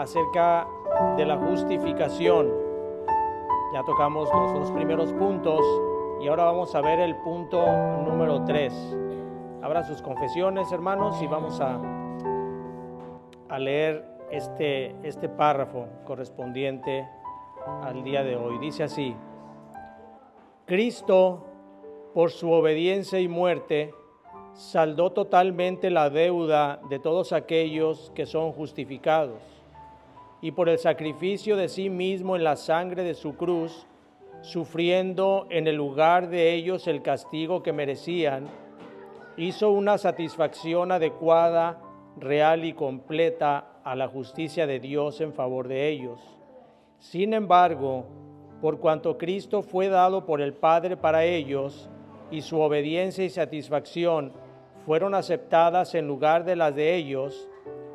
acerca de la justificación. Ya tocamos los dos primeros puntos y ahora vamos a ver el punto número 3. Abran sus confesiones, hermanos, y vamos a leer este párrafo correspondiente al día de hoy. Dice así: Cristo, por su obediencia y muerte, saldó totalmente la deuda de todos aquellos que son justificados, y por el sacrificio de sí mismo en la sangre de su cruz, sufriendo en el lugar de ellos el castigo que merecían, hizo una satisfacción adecuada, real y completa a la justicia de Dios en favor de ellos. Sin embargo, por cuanto Cristo fue dado por el Padre para ellos, y su obediencia y satisfacción fueron aceptadas en lugar de las de ellos,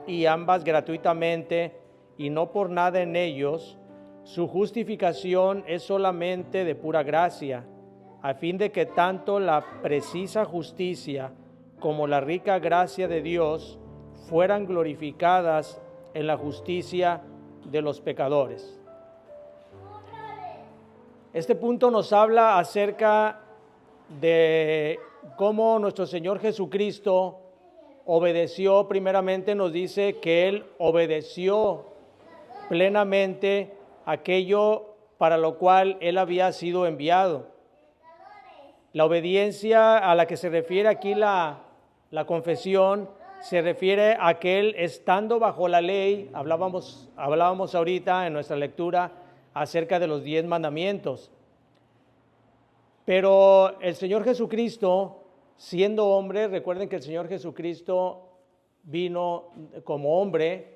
y ambas gratuitamente y no por nada en ellos, su justificación es solamente de pura gracia, a fin de que tanto la precisa justicia como la rica gracia de Dios fueran glorificadas en la justicia de los pecadores. Este punto nos habla acerca de cómo nuestro Señor Jesucristo obedeció. Primeramente nos dice que Él obedeció plenamente aquello para lo cual Él había sido enviado. La obediencia a la que se refiere aquí la confesión se refiere a que Él, estando bajo la ley, hablábamos ahorita en nuestra lectura acerca de los 10 mandamientos. Pero el Señor Jesucristo, siendo hombre, recuerden que el Señor Jesucristo vino como hombre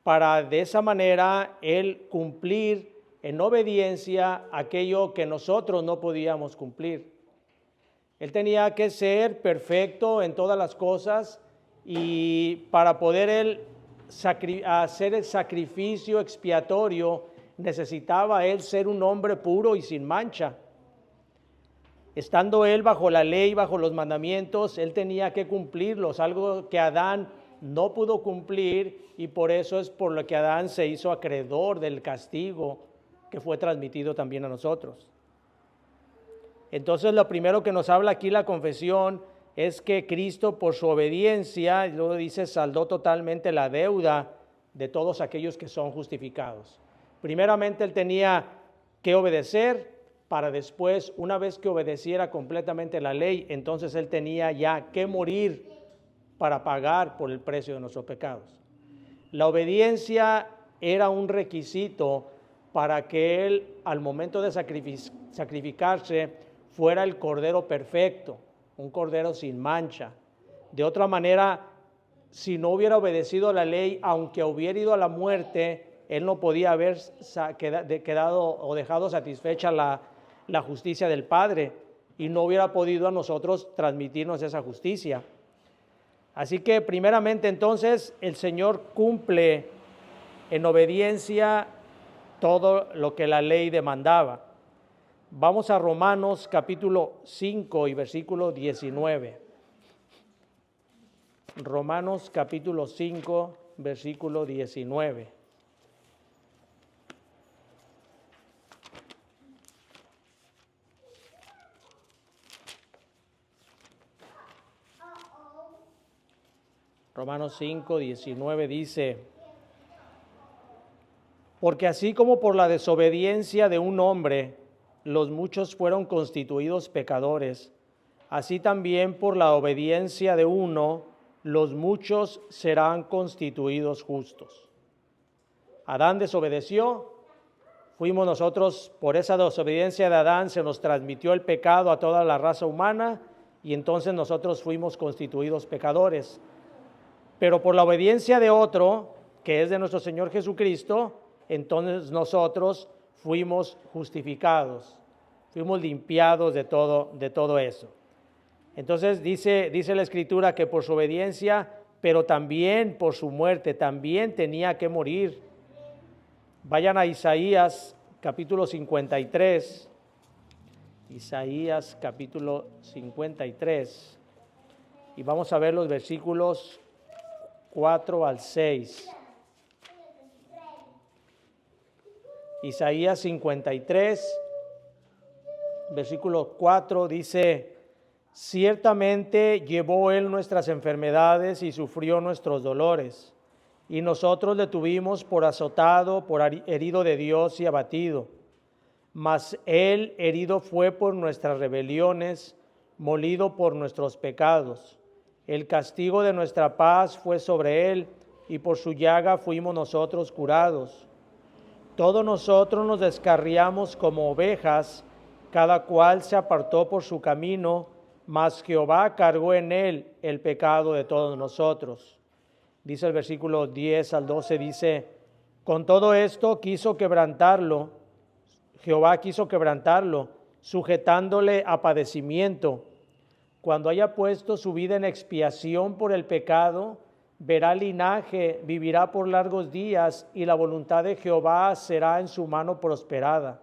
para de esa manera Él cumplir en obediencia aquello que nosotros no podíamos cumplir. Él tenía que ser perfecto en todas las cosas, y para poder Él hacer el sacrificio expiatorio necesitaba Él ser un hombre puro y sin mancha. Estando Él bajo la ley, bajo los mandamientos, Él tenía que cumplirlos, algo que Adán no pudo cumplir, y por eso es por lo que Adán se hizo acreedor del castigo que fue transmitido también a nosotros. Entonces, lo primero que nos habla aquí la confesión es que Cristo, por su obediencia, y luego dice, saldó totalmente la deuda de todos aquellos que son justificados. Primeramente, Él tenía que obedecer, para después, una vez que obedeciera completamente la ley, entonces Él tenía ya que morir para pagar por el precio de nuestros pecados. La obediencia era un requisito para que Él, al momento de sacrificarse, fuera el Cordero perfecto, un Cordero sin mancha. De otra manera, si no hubiera obedecido la ley, aunque hubiera ido a la muerte, Él no podía haber quedado o dejado satisfecha la justicia del Padre, y no hubiera podido a nosotros transmitirnos esa justicia. Así que primeramente entonces el Señor cumple en obediencia todo lo que la ley demandaba. Vamos a Romanos capítulo 5 y versículo 19. Romanos capítulo 5, versículo 19. Romanos 5, 19 dice: Porque así como por la desobediencia de un hombre los muchos fueron constituidos pecadores, así también por la obediencia de uno los muchos serán constituidos justos. Adán desobedeció, fuimos nosotros, por esa desobediencia de Adán se nos transmitió el pecado a toda la raza humana, y entonces nosotros fuimos constituidos pecadores. Pero por la obediencia de otro, que es de nuestro Señor Jesucristo, entonces nosotros fuimos justificados, fuimos limpiados de todo eso. Entonces dice la Escritura que por su obediencia, pero también por su muerte, también tenía que morir. Vayan a Isaías capítulo 53, Isaías capítulo 53, y vamos a ver los versículos 4 al 6. Isaías 53, versículo 4 dice: ciertamente llevó él nuestras enfermedades y sufrió nuestros dolores, y nosotros le tuvimos por azotado, por herido de Dios y abatido. Mas él herido fue por nuestras rebeliones, molido por nuestros pecados. El castigo de nuestra paz fue sobre él, y por su llaga fuimos nosotros curados. Todos nosotros nos descarriamos como ovejas, cada cual se apartó por su camino, mas Jehová cargó en él el pecado de todos nosotros. Dice el versículo 10 al 12, dice: con todo esto Jehová quiso quebrantarlo, sujetándole a padecimiento. Cuando haya puesto su vida en expiación por el pecado, verá linaje, vivirá por largos días, y la voluntad de Jehová será en su mano prosperada.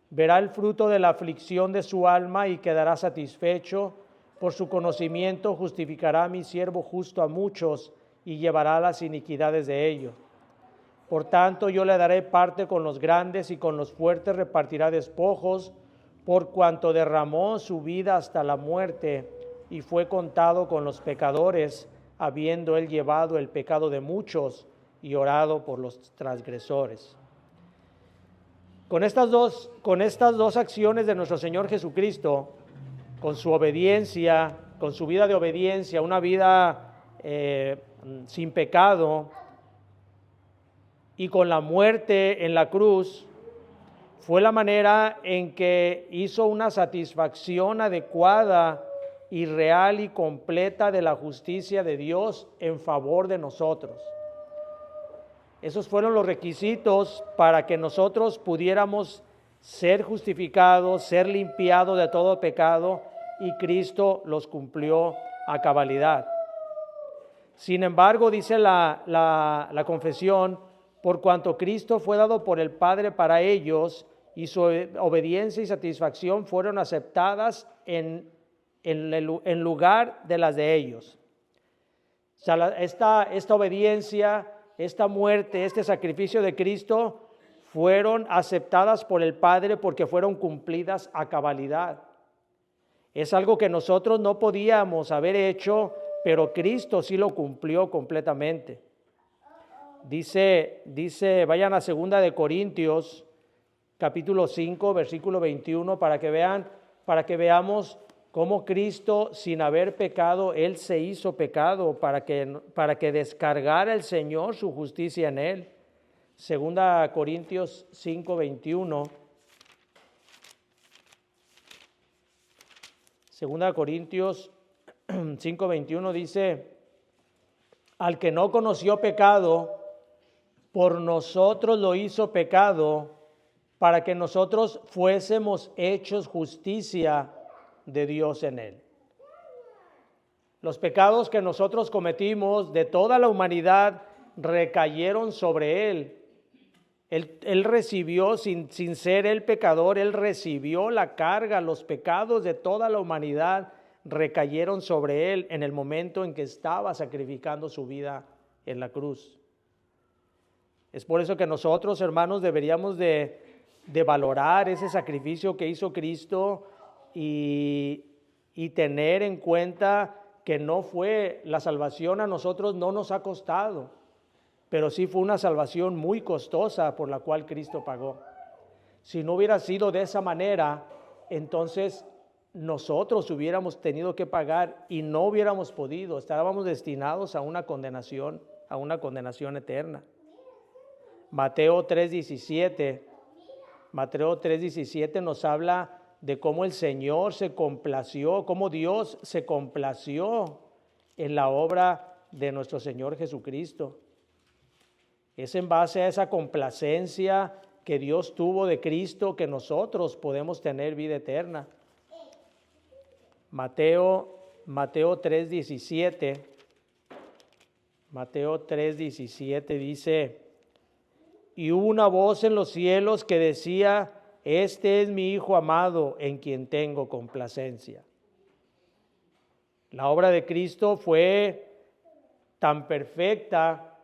Verá el fruto de la aflicción de su alma y quedará satisfecho. Por su conocimiento justificará a mi siervo justo a muchos y llevará las iniquidades de ellos. Por tanto, yo le daré parte con los grandes y con los fuertes repartirá despojos, por cuanto derramó su vida hasta la muerte y fue contado con los pecadores, habiendo él llevado el pecado de muchos y orado por los transgresores. Con estas dos acciones de nuestro Señor Jesucristo, con su obediencia, con su vida de obediencia, una vida sin pecado, y con la muerte en la cruz, fue la manera en que hizo una satisfacción adecuada y real y completa de la justicia de Dios en favor de nosotros. Esos fueron los requisitos para que nosotros pudiéramos ser justificados, ser limpiados de todo pecado, y Cristo los cumplió a cabalidad. Sin embargo, dice la confesión, por cuanto Cristo fue dado por el Padre para ellos, y su obediencia y satisfacción fueron aceptadas en lugar de las de ellos. O sea, esta obediencia, esta muerte, este sacrificio de Cristo fueron aceptadas por el Padre porque fueron cumplidas a cabalidad. Es algo que nosotros no podíamos haber hecho, pero Cristo sí lo cumplió completamente. Dice, vayan a 2 de Corintios, capítulo 5, versículo 21, para que veamos cómo Cristo, sin haber pecado, Él se hizo pecado para que descargara el Señor su justicia en Él. 2 Corintios 5, 21. 2 Corintios 5, 21 dice: al que no conoció pecado, por nosotros lo hizo pecado, para que nosotros fuésemos hechos justicia de Dios en él. Los pecados que nosotros cometimos de toda la humanidad recayeron sobre él. Él recibió, sin ser el pecador, él recibió la carga. Los pecados de toda la humanidad recayeron sobre él en el momento en que estaba sacrificando su vida en la cruz. Es por eso que nosotros, hermanos, deberíamos de valorar ese sacrificio que hizo Cristo y tener en cuenta que no fue la salvación, a nosotros no nos ha costado, pero sí fue una salvación muy costosa por la cual Cristo pagó. Si no hubiera sido de esa manera, entonces nosotros hubiéramos tenido que pagar y no hubiéramos podido, estábamos destinados a una condenación eterna. Mateo 3:17 nos habla de cómo el Señor se complació, cómo Dios se complació en la obra de nuestro Señor Jesucristo. Es en base a esa complacencia que Dios tuvo de Cristo que nosotros podemos tener vida eterna. Mateo 3:17 dice: y hubo una voz en los cielos que decía: este es mi Hijo amado, en quien tengo complacencia. La obra de Cristo fue tan perfecta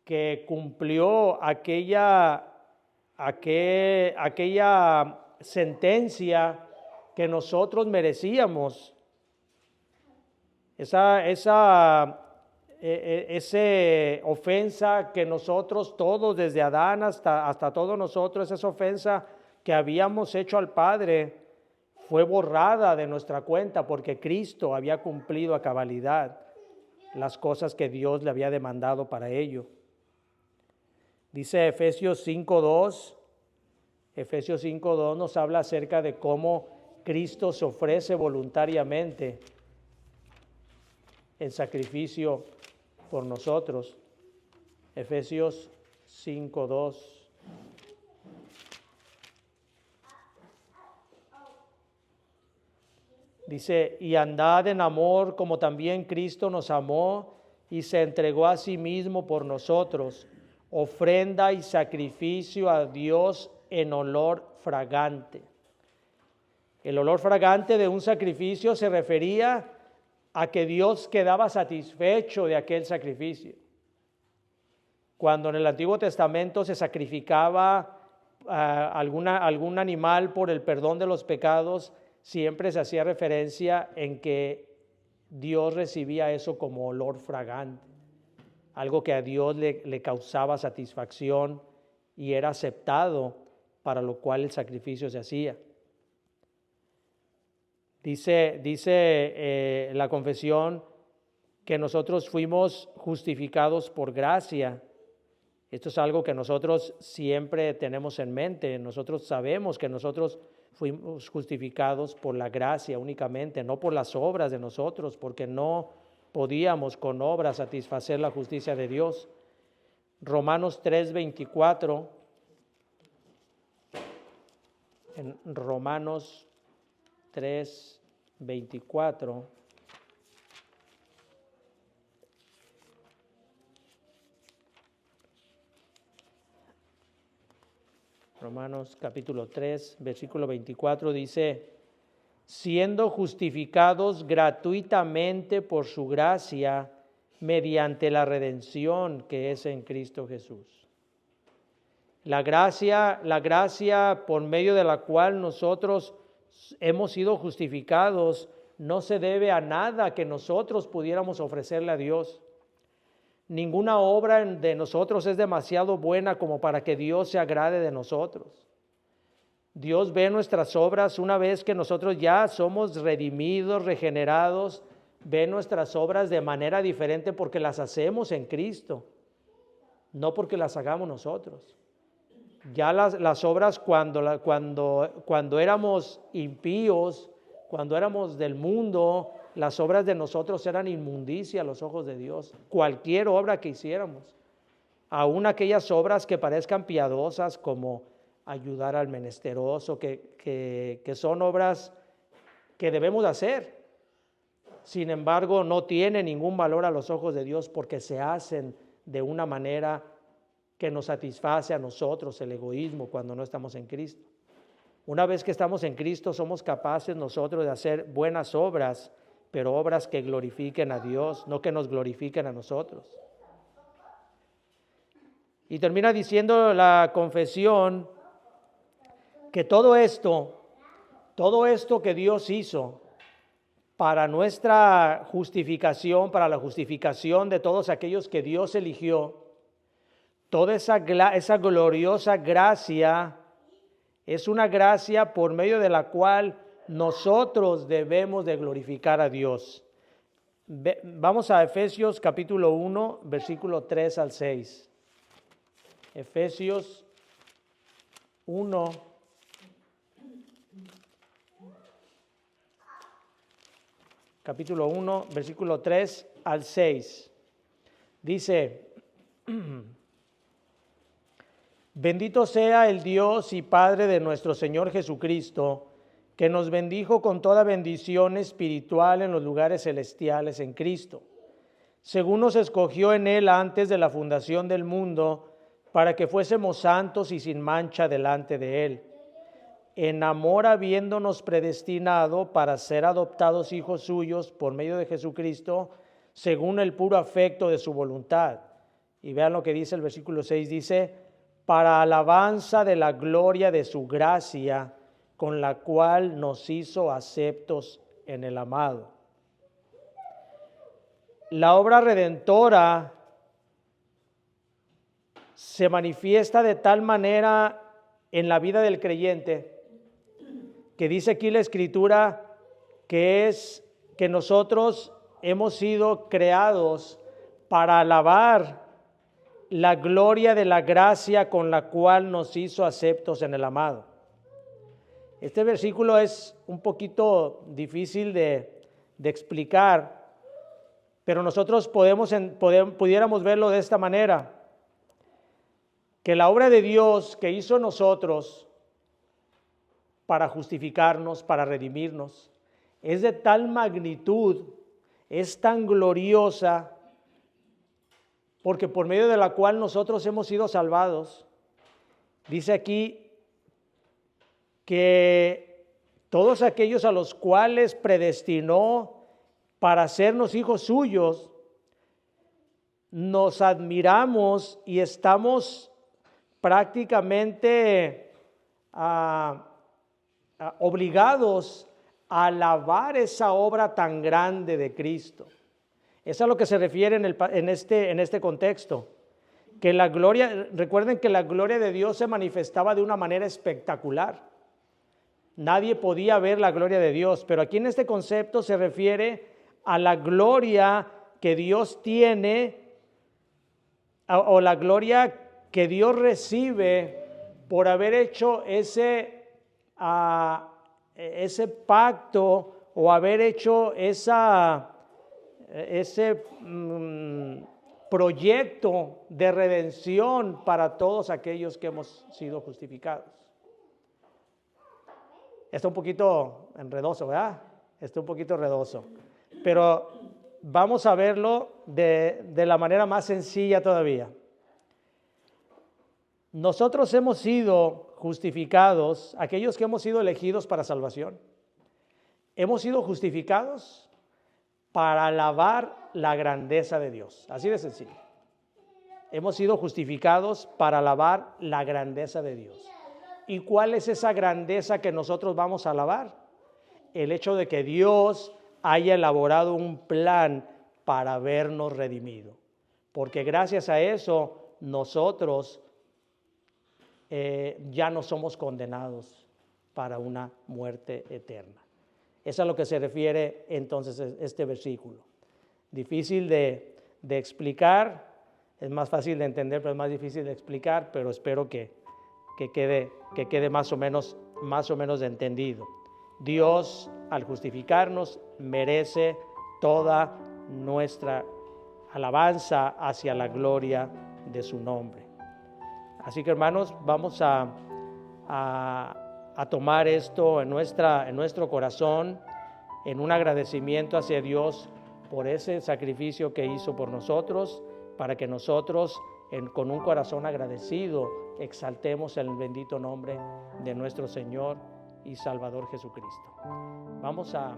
que cumplió aquella aquella sentencia que nosotros merecíamos. Esa ofensa que nosotros todos, desde Adán hasta todos nosotros, esa ofensa que habíamos hecho al Padre, fue borrada de nuestra cuenta porque Cristo había cumplido a cabalidad las cosas que Dios le había demandado para ello. Dice Efesios 5:2, Efesios 5:2 nos habla acerca de cómo Cristo se ofrece voluntariamente en sacrificio por nosotros. Efesios 5:2. Dice, y andad en amor como también Cristo nos amó y se entregó a sí mismo por nosotros, ofrenda y sacrificio a Dios en olor fragante. El olor fragante de un sacrificio se refería a que Dios quedaba satisfecho de aquel sacrificio. Cuando en el Antiguo Testamento se sacrificaba algún animal por el perdón de los pecados, siempre se hacía referencia en que Dios recibía eso como olor fragante, algo que a Dios le causaba satisfacción y era aceptado, para lo cual el sacrificio se hacía. Dice la confesión que nosotros fuimos justificados por gracia. Esto es algo que nosotros siempre tenemos en mente. Nosotros sabemos que nosotros fuimos justificados por la gracia únicamente, no por las obras de nosotros, porque no podíamos con obras satisfacer la justicia de Dios. Romanos 3:24, en Romanos 3:24, Romanos capítulo 3, versículo 24 dice, siendo justificados gratuitamente por su gracia, mediante la redención que es en Cristo Jesús. La gracia por medio de la cual nosotros hemos sido justificados no se debe a nada que nosotros pudiéramos ofrecerle a Dios. Ninguna obra de nosotros es demasiado buena como para que Dios se agrade de nosotros. Dios ve nuestras obras una vez que nosotros ya somos redimidos, regenerados, ve nuestras obras de manera diferente porque las hacemos en Cristo, no porque las hagamos nosotros. Ya las obras cuando éramos impíos, cuando éramos del mundo, las obras de nosotros eran inmundicia a los ojos de Dios. Cualquier obra que hiciéramos, aun aquellas obras que parezcan piadosas como ayudar al menesteroso, que son obras que debemos hacer. Sin embargo, no tienen ningún valor a los ojos de Dios porque se hacen de una manera que nos satisface a nosotros el egoísmo cuando no estamos en Cristo. Una vez que estamos en Cristo, somos capaces nosotros de hacer buenas obras, pero obras que glorifiquen a Dios, no que nos glorifiquen a nosotros. Y termina diciendo la confesión que todo esto que Dios hizo para nuestra justificación, para la justificación de todos aquellos que Dios eligió, toda esa gloriosa gracia es una gracia por medio de la cual nosotros debemos de glorificar a Dios. Vamos a Efesios capítulo 1, versículo 3 al 6. Efesios 1, capítulo 1, versículo 3 al 6. Dice, bendito sea el Dios y Padre de nuestro Señor Jesucristo, que nos bendijo con toda bendición espiritual en los lugares celestiales en Cristo, según nos escogió en Él antes de la fundación del mundo, para que fuésemos santos y sin mancha delante de Él, en amor habiéndonos predestinado para ser adoptados hijos suyos por medio de Jesucristo, según el puro afecto de su voluntad. Y vean lo que dice el versículo 6, dice, para alabanza de la gloria de su gracia, con la cual nos hizo aceptos en el amado. La obra redentora se manifiesta de tal manera en la vida del creyente, que dice aquí la Escritura que es que nosotros hemos sido creados para alabar la gloria de la gracia con la cual nos hizo aceptos en el amado. Este versículo es un poquito difícil de explicar, pero nosotros pudiéramos verlo de esta manera, que la obra de Dios que hizo en nosotros para justificarnos, para redimirnos, es de tal magnitud, es tan gloriosa, porque por medio de la cual nosotros hemos sido salvados. Dice aquí que todos aquellos a los cuales predestinó para hacernos hijos suyos, nos admiramos y estamos prácticamente obligados a alabar esa obra tan grande de Cristo. Es a lo que se refiere en este contexto, que la gloria, recuerden que la gloria de Dios se manifestaba de una manera espectacular. Nadie podía ver la gloria de Dios, pero aquí en este concepto se refiere a la gloria que Dios tiene, o la gloria que Dios recibe por haber hecho ese pacto o haber hecho ese proyecto de redención para todos aquellos que hemos sido justificados. Está un poquito enredoso, ¿verdad? Está un poquito enredoso, pero vamos a verlo de la manera más sencilla todavía. Nosotros hemos sido justificados, aquellos que hemos sido elegidos para salvación. Hemos sido justificados para alabar la grandeza de Dios. Así de sencillo. Hemos sido justificados para alabar la grandeza de Dios. ¿Y cuál es esa grandeza que nosotros vamos a alabar? El hecho de que Dios haya elaborado un plan para habernos redimido. Porque gracias a eso nosotros ya no somos condenados para una muerte eterna. Es a lo que se refiere entonces este versículo. Difícil de explicar, es más fácil de entender, pero es más difícil de explicar, pero espero que quede más o menos entendido. Dios, al justificarnos, merece toda nuestra alabanza hacia la gloria de su nombre. Así que, hermanos, vamos a tomar esto en nuestro corazón, en un agradecimiento hacia Dios por ese sacrificio que hizo por nosotros, para que nosotros, con un corazón agradecido, exaltemos el bendito nombre de nuestro Señor y Salvador Jesucristo. Vamos a